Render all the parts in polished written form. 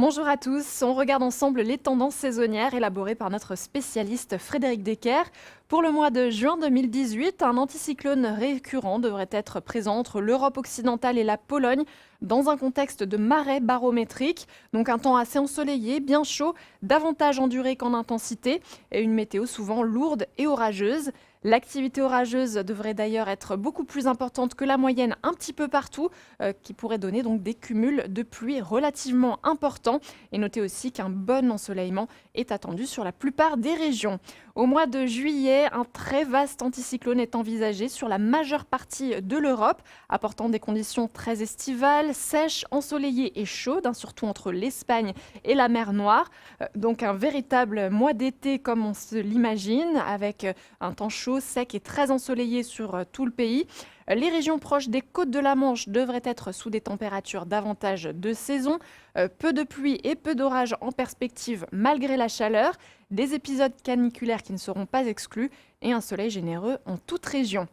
Bonjour à tous, on regarde ensemble les tendances saisonnières élaborées par notre spécialiste Frédéric Decker. Pour le mois de juin 2018, un anticyclone récurrent devrait être présent entre l'Europe occidentale et la Pologne dans un contexte de marée barométrique. Donc un temps assez ensoleillé, bien chaud, davantage en durée qu'en intensité et une météo souvent lourde et orageuse. L'activité orageuse devrait d'ailleurs être beaucoup plus importante que la moyenne un petit peu partout, qui pourrait donner donc des cumuls de pluie relativement importants. Et notez aussi qu'un bon ensoleillement est attendu sur la plupart des régions. Au mois de juillet, un très vaste anticyclone est envisagé sur la majeure partie de l'Europe, apportant des conditions très estivales, sèches, ensoleillées et chaudes, surtout entre l'Espagne et la mer Noire. Donc un véritable mois d'été comme on se l'imagine, avec un temps chaud, sec et très ensoleillé sur tout le pays. Les régions proches des côtes de la Manche devraient être sous des températures davantage de saison. Peu de pluie et peu d'orage en perspective malgré la chaleur. Des épisodes caniculaires qui ne seront pas exclus et un soleil généreux en toute région.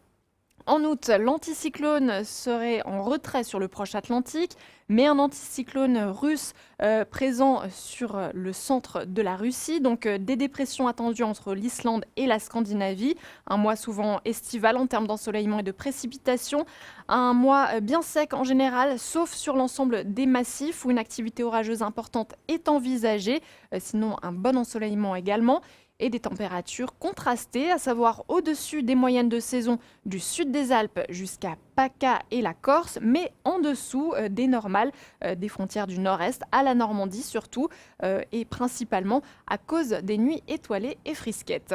En août, l'anticyclone serait en retrait sur le proche Atlantique, mais un anticyclone russe présent sur le centre de la Russie, donc des dépressions attendues entre l'Islande et la Scandinavie, un mois souvent estival en termes d'ensoleillement et de précipitations, un mois bien sec en général, sauf sur l'ensemble des massifs où une activité orageuse importante est envisagée, sinon un bon ensoleillement également et des températures contrastées, à savoir au-dessus des moyennes de saison du sud des Alpes jusqu'à PACA et la Corse, mais en dessous des normales des frontières du nord-est à la Normandie surtout, et principalement à cause des nuits étoilées et frisquettes.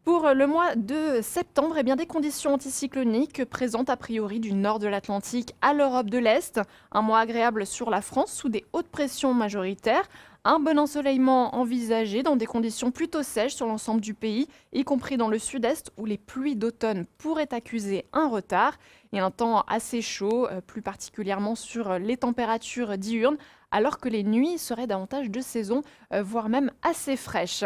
Pour le mois de septembre, des conditions anticycloniques présentent a priori du nord de l'Atlantique à l'Europe de l'Est. Un mois agréable sur la France sous des hautes pressions majoritaires. Un bon ensoleillement envisagé dans des conditions plutôt sèches sur l'ensemble du pays, y compris dans le sud-est où les pluies d'automne pourraient accuser un retard. Et un temps assez chaud, plus particulièrement sur les températures diurnes, alors que les nuits seraient davantage de saison, voire même assez fraîches.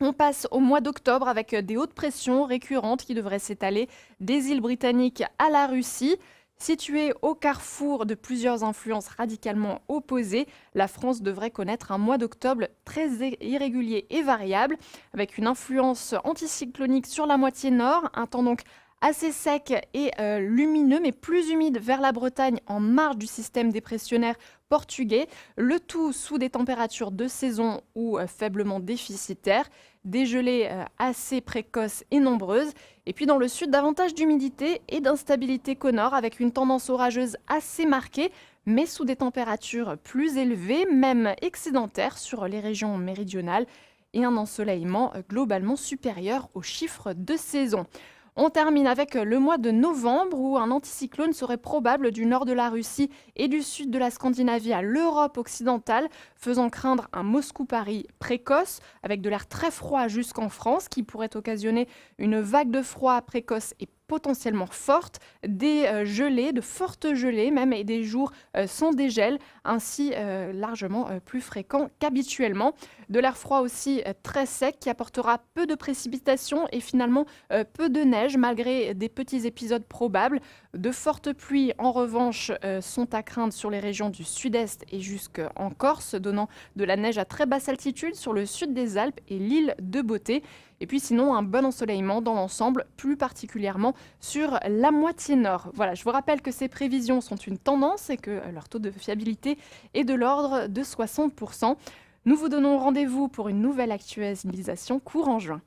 On passe au mois d'octobre avec des hautes pressions récurrentes qui devraient s'étaler des îles britanniques à la Russie. Située au carrefour de plusieurs influences radicalement opposées, la France devrait connaître un mois d'octobre très irrégulier et variable, avec une influence anticyclonique sur la moitié nord, un temps donc assez sec et lumineux, mais plus humide vers la Bretagne en marge du système dépressionnaire portugais, le tout sous des températures de saison ou faiblement déficitaires, des gelées assez précoces et nombreuses, et puis dans le sud, davantage d'humidité et d'instabilité qu'au nord, avec une tendance orageuse assez marquée, mais sous des températures plus élevées, même excédentaires sur les régions méridionales, et un ensoleillement globalement supérieur aux chiffres de saison. On termine avec le mois de novembre où un anticyclone serait probable du nord de la Russie et du sud de la Scandinavie à l'Europe occidentale, faisant craindre un Moscou-Paris précoce avec de l'air très froid jusqu'en France qui pourrait occasionner une vague de froid précoce et potentiellement forte, des gelées, de fortes gelées même et des jours sans dégel, ainsi largement plus fréquents qu'habituellement. De l'air froid aussi très sec qui apportera peu de précipitations et finalement peu de neige malgré des petits épisodes probables. De fortes pluies en revanche sont à craindre sur les régions du sud-est et jusqu'en Corse, donnant de la neige à très basse altitude sur le sud des Alpes et l'île de Beauté. Et puis sinon, un bon ensoleillement dans l'ensemble, plus particulièrement sur la moitié nord. Voilà, je vous rappelle que ces prévisions sont une tendance et que leur taux de fiabilité est de l'ordre de 60%. Nous vous donnons rendez-vous pour une nouvelle actualisation courant juin.